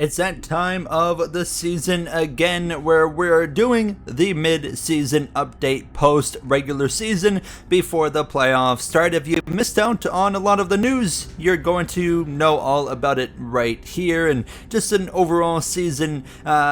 It's that time of the season again where we're doing the mid-season update post regular season before the playoffs start. If you missed out on a lot of the news, you're going to know all about it right here, and just an overall season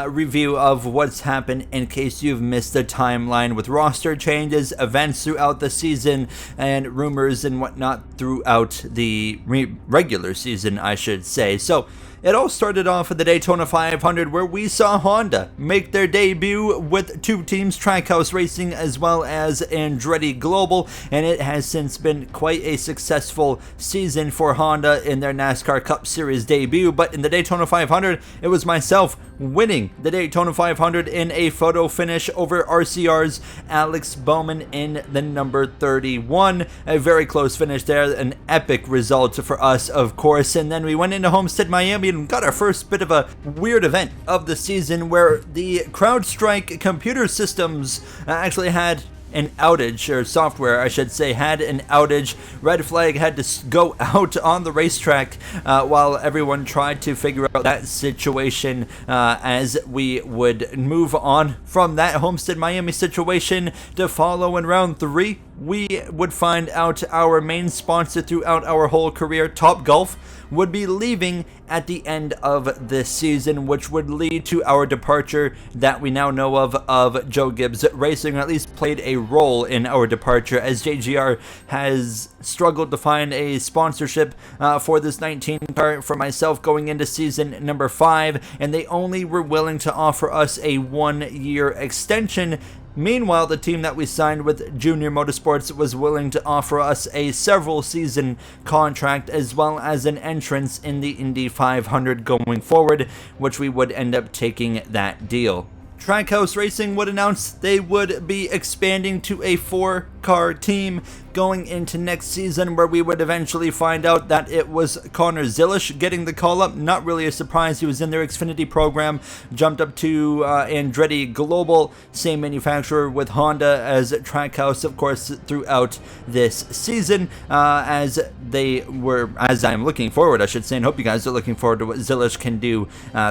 review of what's happened in case you've missed the timeline with roster changes, events throughout the season, and rumors and whatnot throughout the regular season, I should say. So it all started off at the Daytona 500 where we saw Honda make their debut with two teams, Trackhouse Racing as well as Andretti Global, and it has since been quite a successful season for Honda in their NASCAR Cup Series debut. But in the Daytona 500, it was myself winning the Daytona 500 in a photo finish over RCR's Alex Bowman in the number 31. A very close finish there, an epic result for us, of course. And then we went into Homestead, Miami, and got our first bit of a weird event of the season where the CrowdStrike computer systems actually had an outage, or software I should say had an outage. Red flag had to go out on the racetrack while everyone tried to figure out that situation as we would move on from that Homestead Miami situation to follow in round 3. We would find out our main sponsor throughout our whole career, Top Golf, would be leaving at the end of this season, which would lead to our departure that we now know of Joe Gibbs Racing, or at least played a role in our departure, as JGR has struggled to find a sponsorship for this 19 car for myself going into season number 5, and they only were willing to offer us a 1-year extension. Meanwhile, the team that we signed with Junior Motorsports was willing to offer us a several season contract as well as an entrance in the Indy 500 going forward, which we would end up taking that deal. Trackhouse Racing would announce they would be expanding to a 4-car team going into next season, where we would eventually find out that it was Connor Zilish getting the call up. Not really a surprise. He was in their Xfinity program, jumped up to Andretti Global, same manufacturer with Honda as Trackhouse, of course, throughout this season, as I'm looking forward, I should say, and hope you guys are looking forward to what Zilish can do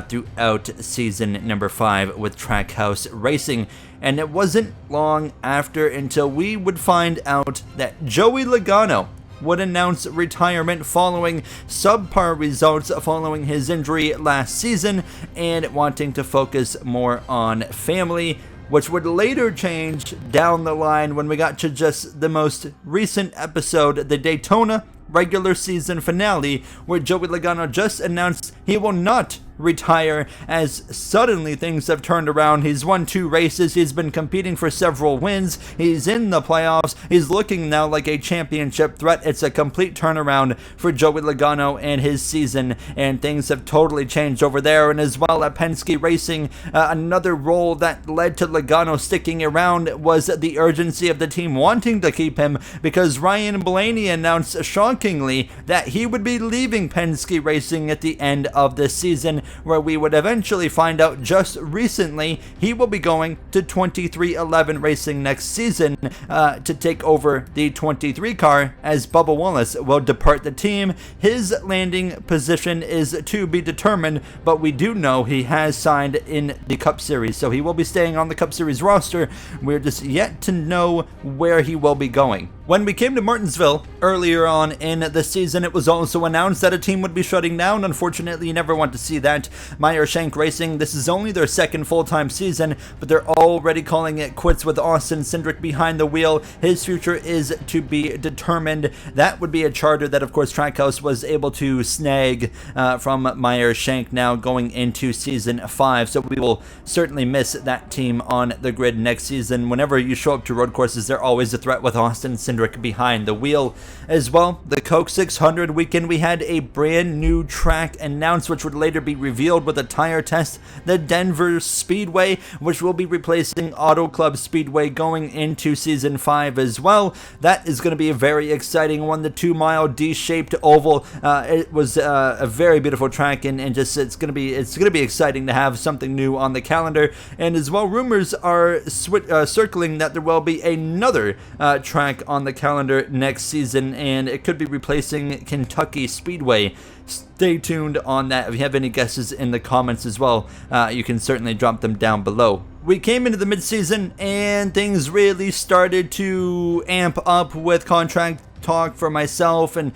throughout season number 5 with Trackhouse Racing. And it wasn't long after until we would find out that Joey Logano would announce retirement following subpar results following his injury last season and wanting to focus more on family, which would later change down the line when we got to just the most recent episode, the Daytona regular season finale, where Joey Logano just announced he will not retire, as suddenly things have turned around. He's won 2 races, he's been competing for several wins, he's in the playoffs, he's looking now like a championship threat. It's a complete turnaround for Joey Logano and his season, and things have totally changed over there. And as well at Penske Racing, another role that led to Logano sticking around was the urgency of the team wanting to keep him, because Ryan Blaney announced shockingly that he would be leaving Penske Racing at the end of this season, where we would eventually find out just recently he will be going to 2311 Racing next season to take over the 23 car, as Bubba Wallace will depart the team. His landing position is to be determined, but we do know he has signed in the Cup Series, so he will be staying on the Cup Series roster. We're just yet to know where he will be going. When we came to Martinsville earlier on in the season, it was also announced that a team would be shutting down. Unfortunately, you never want to see that. Meyer Shank Racing, this is only their second full-time season, but they're already calling it quits with Austin Cindric behind the wheel. His future is to be determined. That would be a charter that, of course, Trackhouse was able to snag from Meyer Shank now going into season 5. So we will certainly miss that team on the grid next season. Whenever you show up to road courses, they're always a threat with Austin Cindric behind the wheel. As well, the Coke 600 weekend, we had a brand new track announced, which would later be revealed with a tire test, the Denver Speedway, which will be replacing Auto Club Speedway going into season 5 as well. That is going to be a very exciting one, the 2-mile D-shaped oval. It was a very beautiful track, and just it's going to be exciting to have something new on the calendar. And as well, rumors are circling that there will be another track on the the calendar next season, and it could be replacing Kentucky Speedway. Stay tuned on that. If you have any guesses in the comments as well, you can certainly drop them down below. We came into the midseason and things really started to amp up with contract talk for myself, and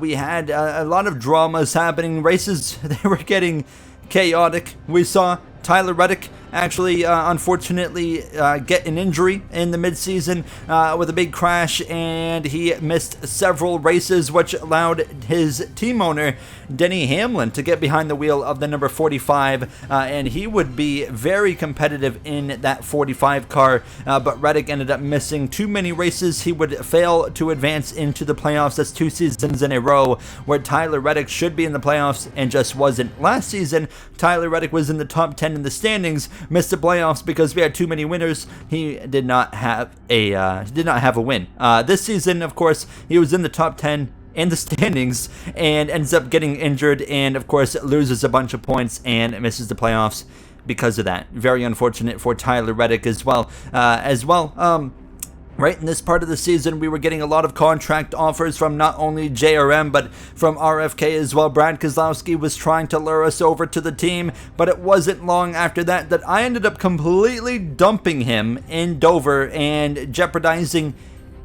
we had a lot of dramas happening. Races, they were getting chaotic. We saw Tyler Reddick actually, unfortunately, get an injury in the midseason with a big crash, and he missed several races, which allowed his team owner, Denny Hamlin, to get behind the wheel of the number 45, and he would be very competitive in that 45 car, but Reddick ended up missing too many races. He would fail to advance into the playoffs. That's 2 seasons in a row where Tyler Reddick should be in the playoffs and just wasn't. Last season, Tyler Reddick was in the top 10 in the standings, missed the playoffs because we had too many winners. He did not have a win. This season, of course, he was in the top 10 in the standings and ends up getting injured, and of course loses a bunch of points and misses the playoffs because of that. Very unfortunate for Tyler Reddick as well. Right in this part of the season, we were getting a lot of contract offers from not only JRM, but from RFK as well. Brad Keselowski was trying to lure us over to the team, but it wasn't long after that I ended up completely dumping him in Dover and jeopardizing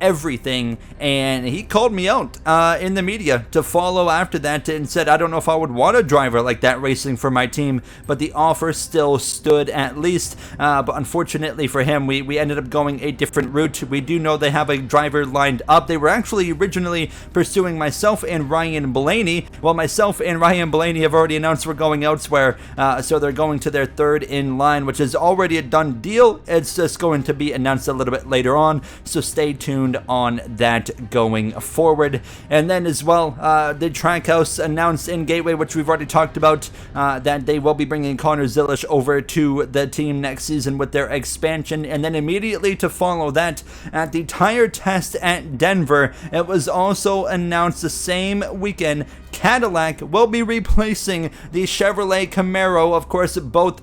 everything, and he called me out in the media to follow after that and said, I don't know if I would want a driver like that racing for my team, but the offer still stood at least, but unfortunately for him, we ended up going a different route. We do know they have a driver lined up. They were actually originally pursuing myself and Ryan Blaney. Well, myself and Ryan Blaney have already announced we're going elsewhere, so they're going to their third in line, which is already a done deal. It's just going to be announced a little bit later on, so stay tuned on that going forward. And then as well, the Trackhouse announced in Gateway, which we've already talked about, that they will be bringing Connor Zilish over to the team next season with their expansion. And then immediately to follow that, at the tire test at Denver, it was also announced the same weekend Cadillac will be replacing the Chevrolet Camaro. Of course, both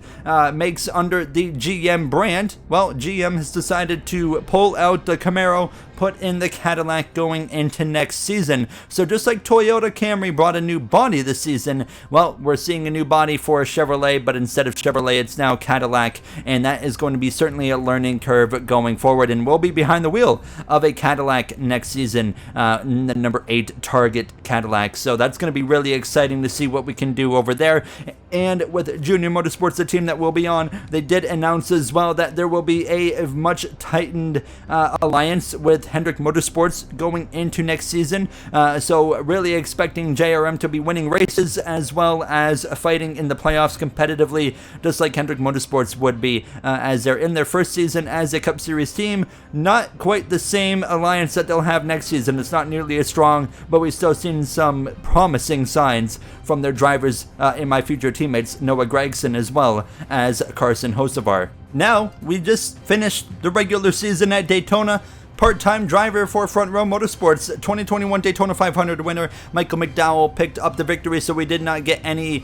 makes under the GM brand. Well, GM has decided to pull out the Camaro, put in the Cadillac going into next season. So just like Toyota Camry brought a new body this season, well, we're seeing a new body for Chevrolet, but instead of Chevrolet, it's now Cadillac, and that is going to be certainly a learning curve going forward, and we'll be behind the wheel of a Cadillac next season, the number 8 Target Cadillac. So that's going to be really exciting to see what we can do over there. And with Junior Motorsports, the team that will be on, they did announce as well that there will be a much tightened alliance with Hendrick Motorsports going into next season. So really expecting JRM to be winning races as well as fighting in the playoffs competitively, just like Hendrick Motorsports would be, as they're in their first season as a Cup Series team. Not quite the same alliance that they'll have next season. It's not nearly as strong, but we've still seen some promising signs from their drivers in my future teammates, Noah Gregson as well as Carson Hocevar. Now, we just finished the regular season at Daytona. Part-time driver for Front Row Motorsports, 2021 Daytona 500 winner Michael McDowell picked up the victory, so we did not get any,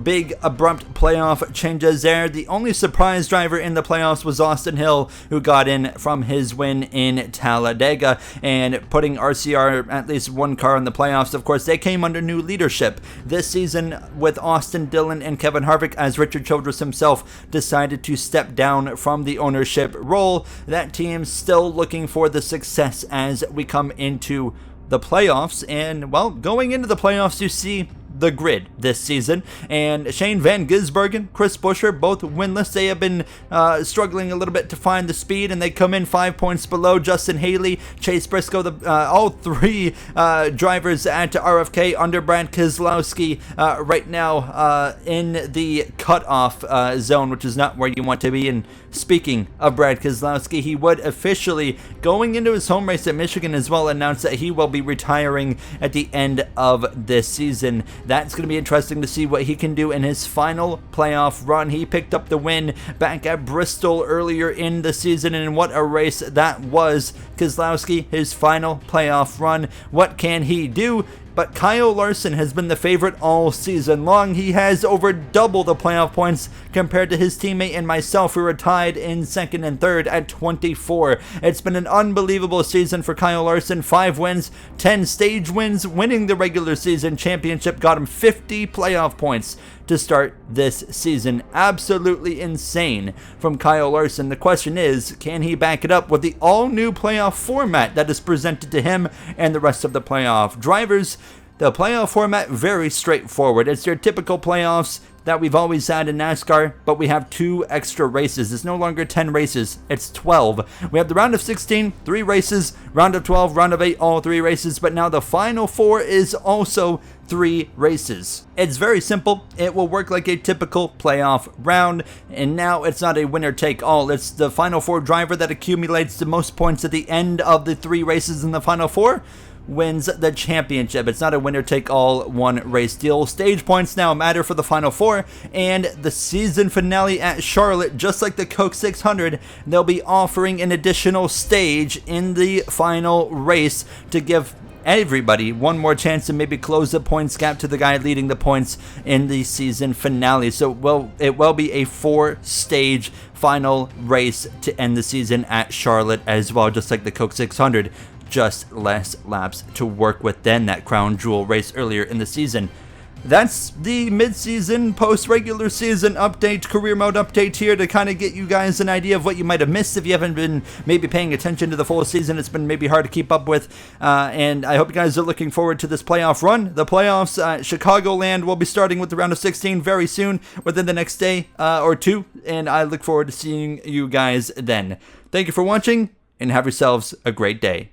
big abrupt playoff changes there. The only surprise driver in the playoffs was Austin Hill, who got in from his win in Talladega, and putting RCR at least one car in the playoffs. Of course, they came under new leadership this season with Austin Dillon and Kevin Harvick, as Richard Childress himself decided to step down from the ownership role. That team's still looking for the success as we come into the playoffs, and well, going into the playoffs, you see the grid this season, and Shane Van Gisbergen, Chris Buescher, both winless. They have been struggling a little bit to find the speed, and they come in 5 points below Justin Haley, Chase Briscoe, all three drivers at RFK under Brad Keselowski right now in the cutoff zone, which is not where you want to be. And speaking of Brad Keselowski, he would officially, going into his home race at Michigan as well, announce that he will be retiring at the end of this season. That's going to be interesting to see what he can do in his final playoff run. He picked up the win back at Bristol earlier in the season, and what a race that was. Keselowski, his final playoff run. What can he do? but Kyle Larson has been the favorite all season long. He has over double the playoff points compared to his teammate and myself, who are tied in second and third at 24. It's been an unbelievable season for Kyle Larson. 5 wins, 10 stage wins, winning the regular season championship got him 50 playoff points to start this season. Absolutely insane from Kyle Larson. The question is, can he back it up with the all-new playoff format that is presented to him and the rest of the playoff drivers? The playoff format, very straightforward. It's your typical playoffs that we've always had in NASCAR, but we have 2 extra races. It's no longer 10 races, it's 12. We have the round of 16, 3 races, round of 12, round of 8, all 3 races, but now the final 4 is also 3 races. It's very simple. It will work like a typical playoff round, and now it's not a winner take all. It's the final 4 driver that accumulates the most points at the end of the 3 races in the final 4 wins the championship. It's not a winner-take-all one-race deal. Stage points now matter for the Final 4, and the season finale at Charlotte, just like the Coke 600, they'll be offering an additional stage in the final race to give everybody one more chance to maybe close the points gap to the guy leading the points in the season finale. So it will be a 4-stage final race to end the season at Charlotte as well, just like the Coke 600. Just less laps to work with than that crown jewel race earlier in the season. That's the mid-season, post-regular season update, career mode update here to kind of get you guys an idea of what you might have missed if you haven't been maybe paying attention to the full season. It's been maybe hard to keep up with, and I hope you guys are looking forward to this playoff run. The playoffs, Chicagoland will be starting with the round of 16 very soon, within the next day or 2, and I look forward to seeing you guys then. Thank you for watching, and have yourselves a great day.